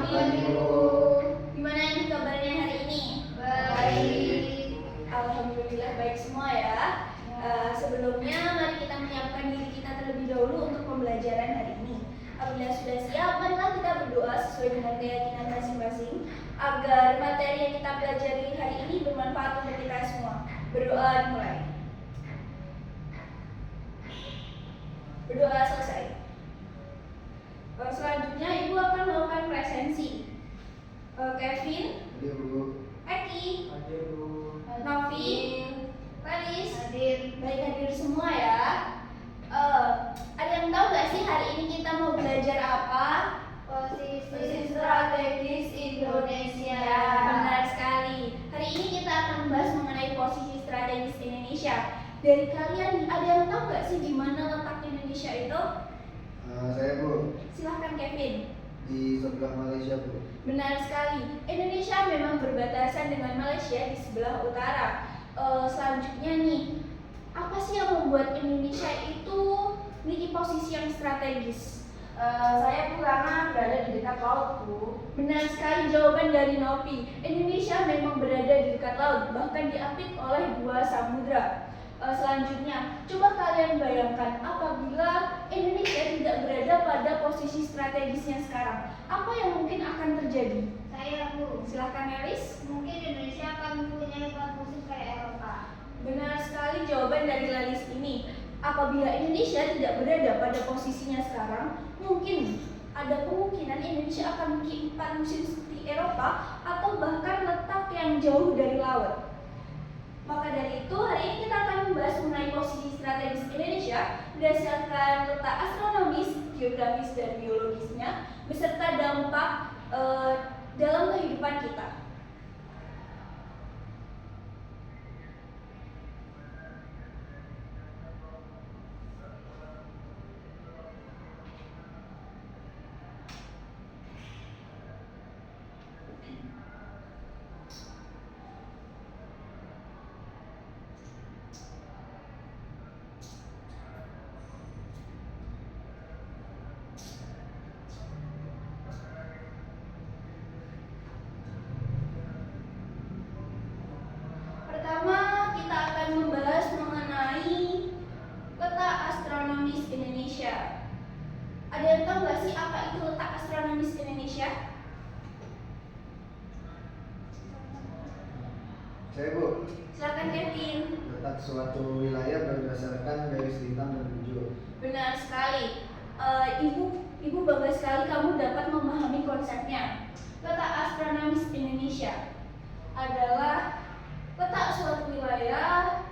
pagi, Bu. Gimana nih kabarnya hari ini? Baik. Alhamdulillah baik semua ya. Sebelumnya mari kita menyiapkan diri kita terlebih dahulu untuk pembelajaran hari ini. Apabila sudah siap, marilah kita berdoa sesuai dengan keyakinan masing-masing agar materi yang kita pelajari hari ini bermanfaat untuk kita semua. Berdoa dimulai. Berdoa selesai. Selanjutnya Ibu akan melakukan presensi. Kevin, Hadir, Bu. Eki, Hadir, Bu. Novi, Laris, Hadir. baik hadir semua ya. Ada yang tahu gak sih hari ini kita mau belajar apa? Posisi strategis Indonesia. Benar sekali. Hari ini kita akan membahas mengenai posisi strategis Indonesia. Dari kalian ada yang tahu gak sih di mana letak Indonesia itu? Saya, Bu. Silahkan Kevin. Di sebelah Malaysia, Bu. Benar sekali. Indonesia memang berbatasan dengan Malaysia di sebelah utara. Selanjutnya nih, apa sih yang membuat Indonesia itu memiliki posisi yang strategis? Saya Bu karena berada di dekat laut, Bu. Benar sekali jawaban dari Novi. Indonesia memang berada di dekat laut, bahkan diapit oleh 2 samudra. Selanjutnya, coba kalian bayangkan apabila Indonesia tidak berada pada posisi strategisnya sekarang, apa yang mungkin akan terjadi? Saya Bu, Silahkan Elis. mungkin Indonesia akan mempunyai empat musim kayak Eropa. Benar sekali jawaban dari Lalis ini. Apabila Indonesia tidak berada pada posisinya sekarang, mungkin ada kemungkinan Indonesia akan memiliki 4 musim seperti Eropa atau bahkan letak yang jauh dari laut. Maka dari itu, hari ini kita akan membahas mengenai posisi strategis Indonesia berdasarkan letak astronomis, geografis, dan biologisnya, beserta dampak dalam kehidupan kita. Pertama, kita akan membahas mengenai letak astronomis Indonesia. Ada yang tahu nggak sih apa itu letak astronomis Indonesia? Saya, Bu. Silakan Kevin. Letak suatu wilayah berdasarkan garis lintang dan bujur. Benar sekali. Ibu bangga sekali kamu dapat memahami konsepnya. Letak astronomis Indonesia adalah letak suatu wilayah.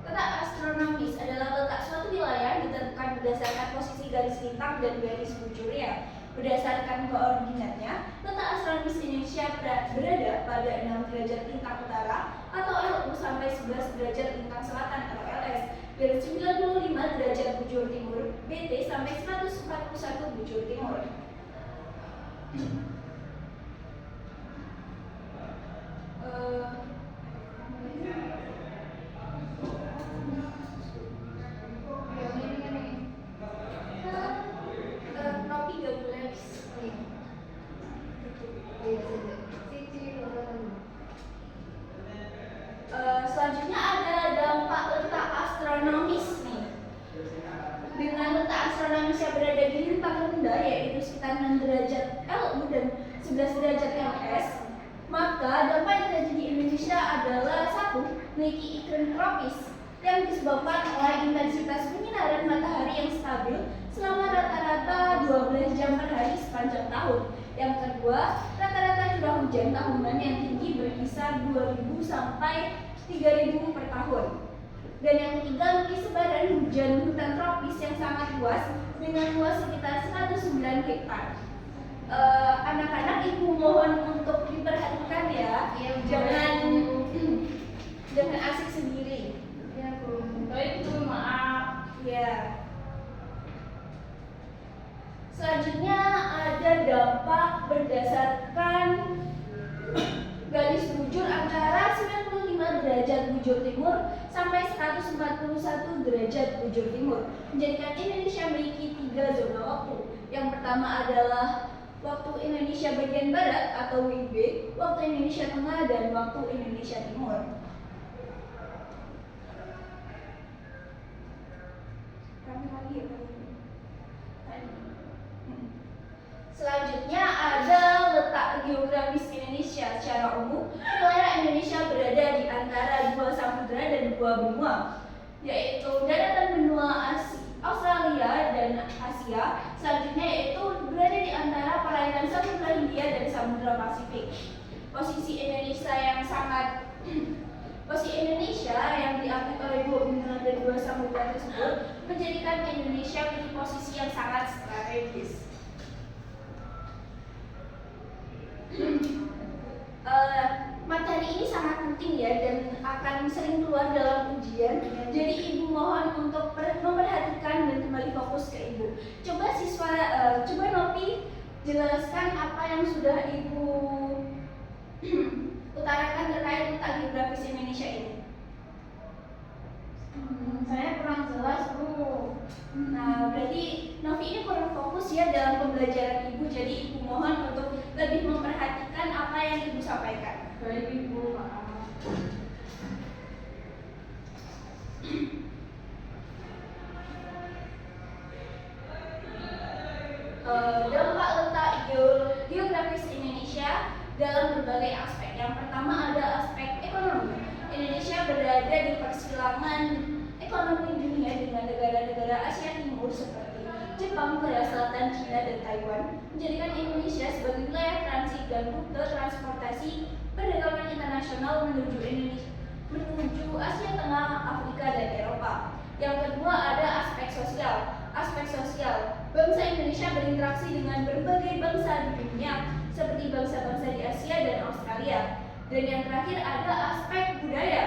Letak astronomis adalah letak suatu wilayah ditentukan berdasarkan posisi garis lintang dan garis bujurnya. Berdasarkan koordinatnya, letak astronomis Indonesia berada pada 6 derajat lintang utara atau LU sampai 11 derajat lintang selatan atau LS, dan 95 derajat bujur timur BT sampai 141 bujur timur. Nopi gak boleh. Selanjutnya ada dampak letak astronomis nih. Dengan letak astronomis yang berada di lintang rendah yaitu sekitar 6 derajat LU dan 11 derajat LS, maka dampak yang terjadi di Indonesia adalah satu, memiliki iklim tropis yang disebabkan oleh intensitas penyinaran matahari yang stabil selama rata-rata 12 jam per hari sepanjang tahun. Yang kedua, rata-rata curah hujan tahunan yang tinggi berkisar 2.000 sampai 3.000 per tahun. Dan yang ketiga, memiliki sebaran hujan hutan tropis yang sangat luas dengan luas sekitar 109 hektar. Anak-anak, Ibu mohon untuk diperhatikan ya, jangan asik sendiri. Ya Bu. Baik Bu, maaf. Ya. Selanjutnya ada dampak berdasarkan garis bujur antara 95 derajat bujur timur sampai 141 derajat bujur timur, menjadikan Indonesia memiliki 3 zona waktu. Yang pertama adalah waktu Indonesia bagian barat atau WIB, waktu Indonesia Tengah, dan waktu Indonesia Timur. Rame lagi ya Pak? Selanjutnya ada letak geografis Indonesia. Secara umum, wilayah Indonesia berada di antara dua samudera dan dua benua, yaitu daratan benua Australia dan Asia. Selanjutnya yaitu berada di antara perairan Samudra Hindia dan Samudra Pasifik. Posisi Indonesia yang diangkat oleh dua benua dan dua samudra tersebut menjadikan Indonesia memiliki posisi yang sangat strategis. Materi ini sangat penting ya, dan akan sering keluar dalam ujian. Jadi ibu mohon untuk memperhatikan dan kembali fokus ke ibu. Coba Nopi jelaskan apa yang sudah ibu utarakan terkait letak geografis Indonesia ini. Saya kurang jelas, Bu. Nah, berarti Novi ini kurang fokus ya dalam pembelajaran ibu. Jadi ibu mohon untuk lebih memperhatikan apa yang ibu sampaikan. Baik, Ibu, maaf. Dampak letak geografis Indonesia dalam berbagai aspek. Yang pertama ada aspek ekonomi. Indonesia berada di persilangan ekonomi dunia dengan negara-negara Asia Timur seperti Jepang, Korea Selatan, China, dan Taiwan, menjadikan Indonesia sebagai wilayah transit dan rute transportasi perdagangan internasional menuju Asia Tengah, Afrika, dan Eropa. Yang kedua ada aspek sosial. Aspek sosial, bangsa Indonesia berinteraksi dengan berbagai bangsa di dunia seperti bangsa-bangsa di Asia dan Australia. Dan yang terakhir ada aspek budaya.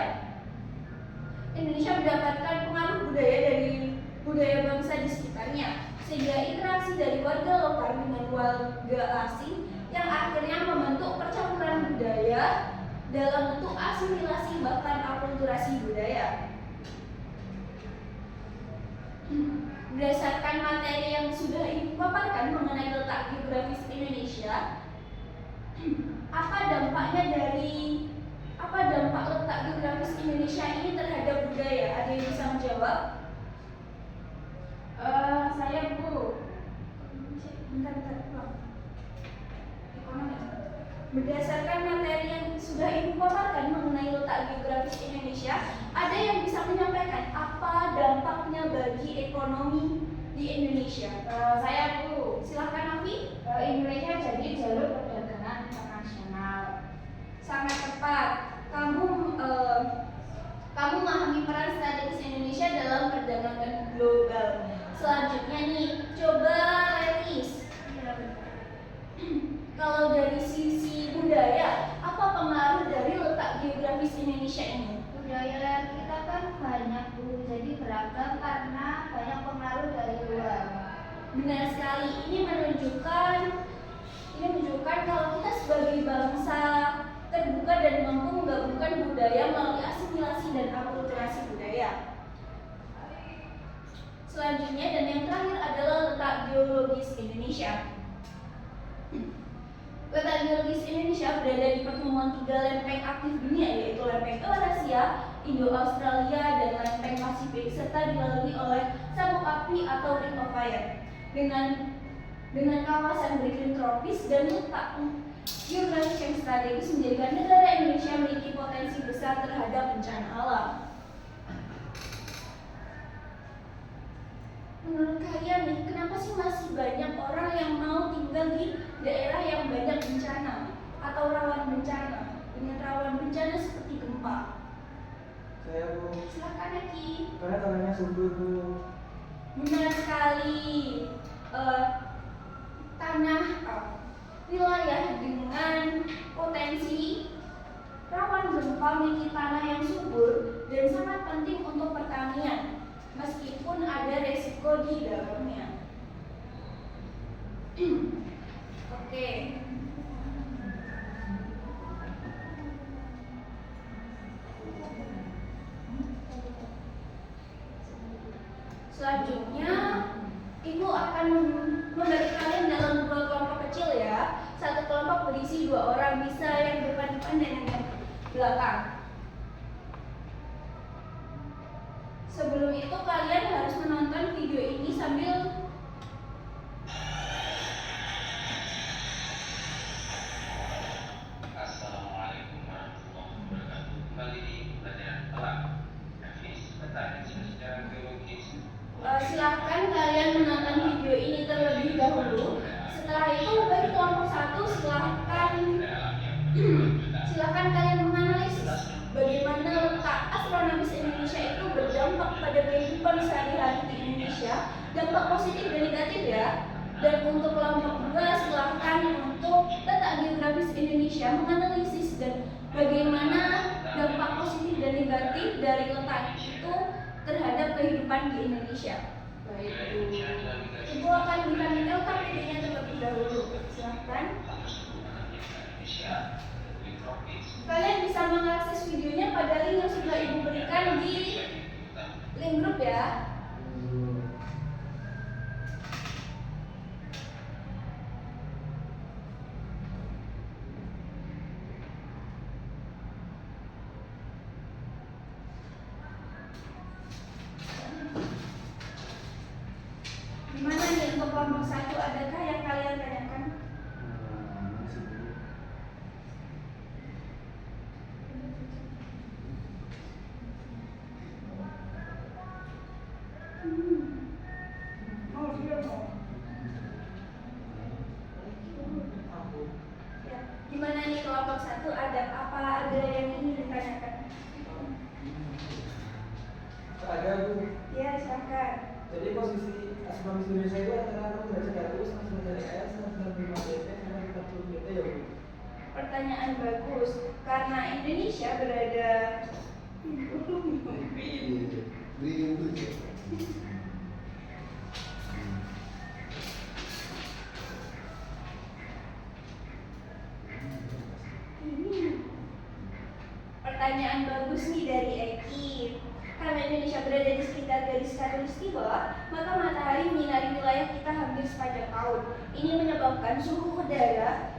Indonesia mendapatkan pengaruh budaya dari budaya bangsa di sekitarnya, sehingga interaksi dari warga lokal dengan warga asing yang akhirnya membentuk percampuran budaya dalam bentuk asimilasi bahkan akulturasi budaya. Berdasarkan materi yang sudah ibu paparkan mengenai letak geografis Indonesia, apa dampak letak geografis Indonesia ini terhadap budaya? Ada yang bisa menjawab? Saya, Bu. Bentar. Ekonomi. Berdasarkan materi yang sudah ibu paparkan mengenai letak geografis Indonesia, ada yang bisa menyampaikan apa dampaknya bagi ekonomi di Indonesia? Saya, Bu. Silakan Novi. Indonesia jadi jalur perdagangan internasional. Sangat tepat. Kamu memahami peran strategis Indonesia dalam perdagangan global. Selanjutnya nih, coba Lenis. Kalau dari sisi budaya, apa pengaruh dari letak geografis Indonesia ini? Budaya kita kan banyak, Bu, jadi beragam karena banyak pengaruh dari luar. Benar sekali. Ini menunjukkan kalau kita sebagai bangsa terbuka dan mampu menggabungkan budaya melalui asimilasi dan akulturasi budaya. Selanjutnya dan yang terakhir adalah letak geologis Indonesia. Letak geologis Indonesia berada di pertemuan tiga lempeng aktif dunia, yaitu lempeng Eurasia, Indo-Australia, dan lempeng Pasifik, serta dilalui oleh sabuk api atau ring of fire. Dengan kawasan beriklim tropis dan letak geografis yang strategis menjadikan negara Indonesia memiliki potensi besar terhadap bencana alam. Menurut kalian nih, kenapa sih masih banyak orang yang mau tinggal di daerah yang banyak bencana atau rawan bencana, dengan rawan bencana seperti gempa? Saya, Bu. Silakan Eki. Karena tanahnya subur, Bu. Benar sekali. Wilayah dengan potensi rawan gempa memiliki tanah yang subur dan sangat penting untuk pertanian, meskipun ada resiko di dalamnya. Oke. Selanjutnya, Ibu akan membagi kalian dalam dua kelompok kecil ya. belakang. Sebelum itu kalian harus menonton video ini sambil Assalamualaikum warahmatullahi wabarakatuh. Kembali di pelajaran alam, Hafiz, peta dan sejarah geologis. silahkan kalian menonton video ini terlebih dahulu. Setelah itu bagi kelompok 1 silahkan kalian menganalisis bagaimana letak astronomis Indonesia itu berdampak pada kehidupan sehari-hari di Indonesia, dampak positif dan negatif ya. Dan untuk kelompok 2 silahkan untuk letak geografis Indonesia menganalisis dan bagaimana dampak positif dan negatif dari letak itu terhadap kehidupan di Indonesia. Baik, Ibu akan berikan detailkan videonya terlebih dahulu. Silahkan. Kalian bisa mengakses videonya pada link yang sudah Ibu berikan di link grup ya. Gimana nih untuk kelompok 1, adakah yang kalian tanyakan? Ya. Gimana nih kelompok 1, ada yang ingin ditanyakan? Ada Bu. Ya, silakan. Jadi posisi astronomis Indonesia itu antara 6 derajat Celcius, 6 derajat S, 95 derajat sampai 40 derajat ya Bu. Pertanyaan bagus, karena Indonesia berada pertanyaan bagus nih dari Eki. Karena Indonesia berada di sekitar garis khatulistiwa, maka matahari menyinari wilayah kita hampir sepanjang tahun. Ini menyebabkan suhu udara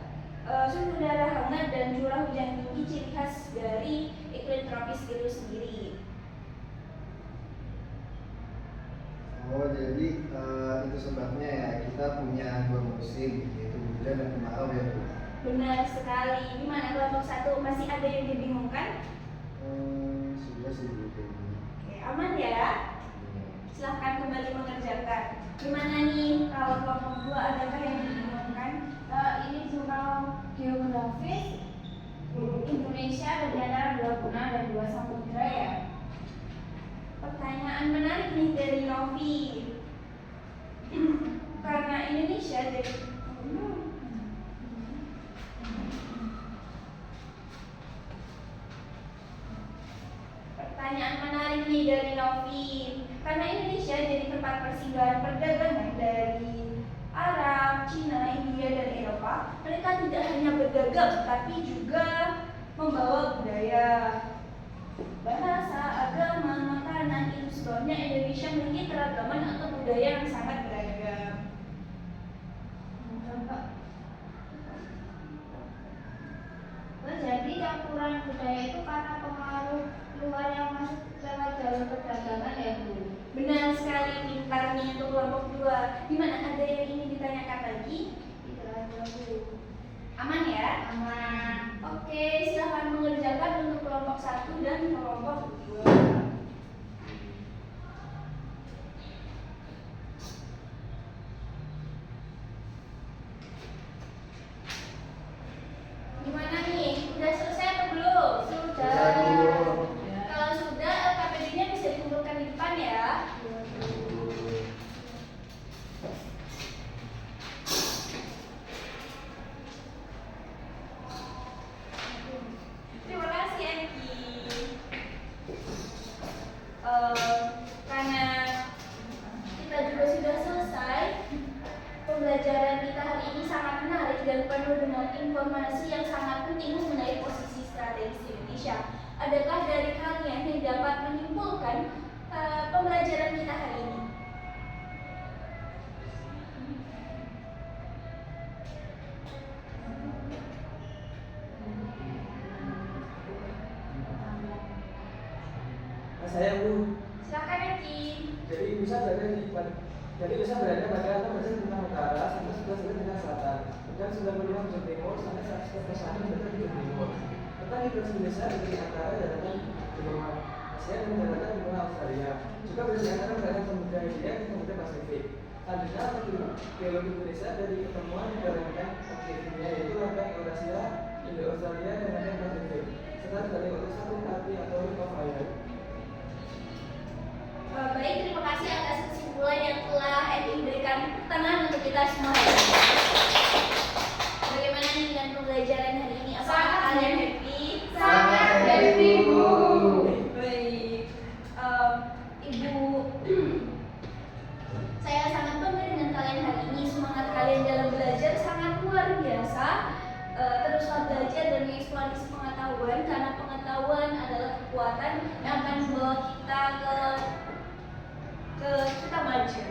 hangat dan curah hujan tinggi, ciri khas dari iklim tropis itu sendiri. Oh, jadi itu sebabnya ya kita punya 2 musim, yaitu hujan dan kemarau ya Bu. Benar sekali. Gimana kelompok 1, masih ada yang dibingungkan? Sudah sih Bu. Oke, aman ya? Silahkan kembali mengerjakan. Gimana nih kalau kelompok 2, adakah yang dibingungkan? Ini jurnal geografis Indonesia dari antara 2 benua dan 2 samudra ya. Pertanyaan menarik nih dari Novi. Karena Indonesia jadi pertanyaan menarik nih dari Novi. Karena Indonesia jadi tempat persinggahan perdagangan dari Arab, Cina, India, dan Eropa, mereka tidak hanya berdagang, tapi juga membawa budaya, bahasa, agama, makanan. Itu sebabnya Indonesia memiliki keragaman atau budaya yang sangat beragam. Jadi campuran budaya itu karena pengaruh luar yang masuk lewat jalur perdagangan ya Bu? Benar sekali, pintarnya untuk kelompok 2. Gimana, ada yang ingin ditanyakan lagi? Tidak ada Bu. Aman ya? Aman. Oke, silahkan mengerjakan untuk kelompok 1 dan kelompok 2. Gimana nih? Udah selesai atau belum? Sudah, Bu. Kalau sudah, LKPD-nya bisa dikumpulkan di depan ya. Terima kasih Eki. Karena kita juga sudah selesai, pembelajaran kita hari ini sangat menarik dan penuh dengan informasi yang sangat penting mengenai posisi strategis Indonesia. Adakah dari kalian yang dapat menyimpulkan pembelajaran kita hari ini? saya Bu. Silakan Eki. Jadi Nusa berada pada 6% bintang utara sampai 11% bintang selatan dan 95 bujur timur sampai 100% bintang bujur timur. Tentang hidrasi Indonesia dari antara daratan benua Asia dan daratan benua Australia. Juga berada di antara daratan Samudra Hindia dan Samudra Pasifik. Selanjutnya geologi Indonesia dari pertemuan tiga rangkaian aktifnya yaitu rangkaian Eurasia, Indo-Australia dan rangkaian Pasifik. Serta dari waktu satu arti atau ring of fire. Baik, terima kasih atas kesimpulan yang telah Eki berikan tangan untuk kita semua. Bagaimana nih dengan pembelajaran hari ini? Apakah Sangat kalian happy. happy? Sangat happy, Bu. Baik, Ibu, saya sangat bangga dengan kalian hari ini. Semangat kalian dalam belajar sangat luar biasa. Teruslah belajar dan mengeksplorasi pengetahuan karena pengetahuan adalah kekuatan yang akan membawa kita kita maju.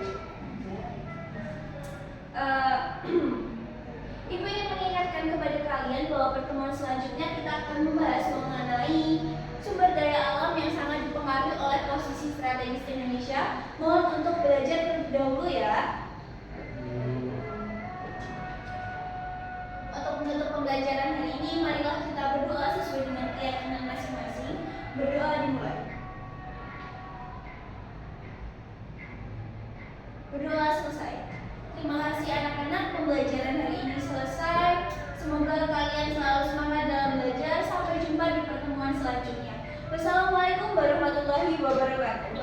Ibu ingin mengingatkan kepada kalian bahwa pertemuan selanjutnya kita akan membahas mengenai sumber daya alam yang sangat dipengaruhi oleh posisi strategis Indonesia. Mohon untuk belajar terlebih dahulu ya. Untuk menutup pembelajaran hari ini, marilah kita berdoa sesuai dengan keyakinan masing-masing. Berdoa dimulai. Berdoa selesai. Terima kasih anak-anak, pembelajaran hari ini selesai. Semoga kalian selalu semangat dalam belajar. Sampai jumpa di pertemuan selanjutnya. Wassalamualaikum warahmatullahi wabarakatuh.